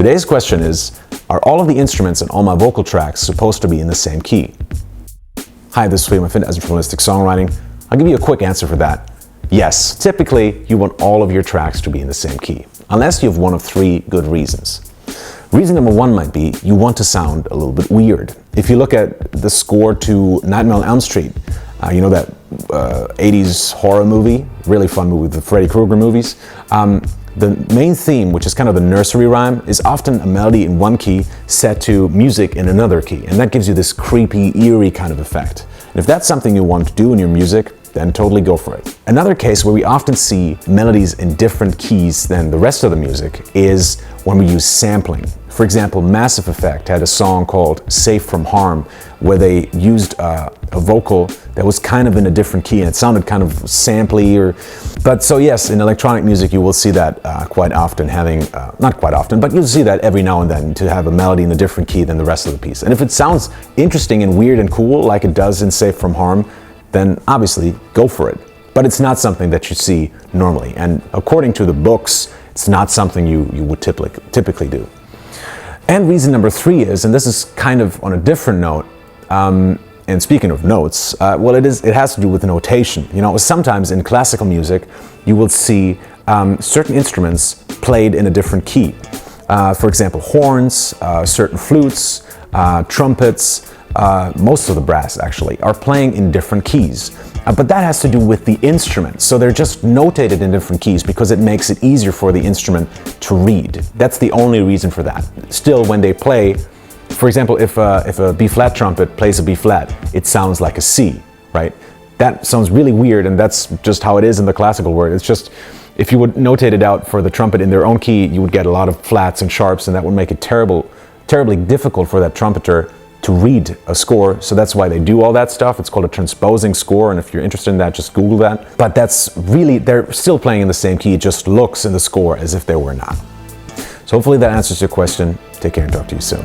Today's question is, are all of the instruments in all my vocal tracks supposed to be in the same key? Hi, this is William as from Holistic Songwriting. I'll give you a quick answer for that. Yes, typically you want all of your tracks to be in the same key, unless you have one of three good reasons. Reason number one might be you want to sound a little bit weird. If you look at the score to Nightmare on Elm Street, you know that 80s horror movie, really fun movie, the Freddy Krueger movies. The main theme, which is kind of the nursery rhyme, is often a melody in one key set to music in another key, and that gives you this creepy, eerie kind of effect. And if that's something you want to do in your music, then totally go for it. Another case where we often see melodies in different keys than the rest of the music is when we use sampling. For example, Massive Effect had a song called Safe from Harm, where they used a vocal that was kind of in a different key and it sounded kind of samply. But so yes, in electronic music you will see that quite often not quite often, but you'll see that every now and then, to have a melody in a different key than the rest of the piece. And if it sounds interesting and weird and cool like it does in Safe from Harm, then obviously go for it. But it's not something that you see normally. And according to the books, it's not something you would typically do. And reason number three is, and this is kind of on a different note, and speaking of notes, well, it has to do with notation. You know, sometimes in classical music, you will see certain instruments played in a different key. For example, horns, certain flutes, trumpets, most of the brass actually, are playing in different keys. But that has to do with the instrument. So they're just notated in different keys because it makes it easier for the instrument to read. That's the only reason for that. Still, when they play, for example, if a B-flat trumpet plays a B-flat, it sounds like a C, right? That sounds really weird, and that's just how it is in the classical world. It's just, if you would notate it out for the trumpet in their own key, you would get a lot of flats and sharps, and that would make it terribly difficult for that trumpeter to read a score. So that's why they do all that stuff. It's called a transposing score, and if you're interested in that, just Google that. But that's really, they're still playing in the same key. It just looks in the score as if they were not. So hopefully that answers your question. Take care and talk to you soon.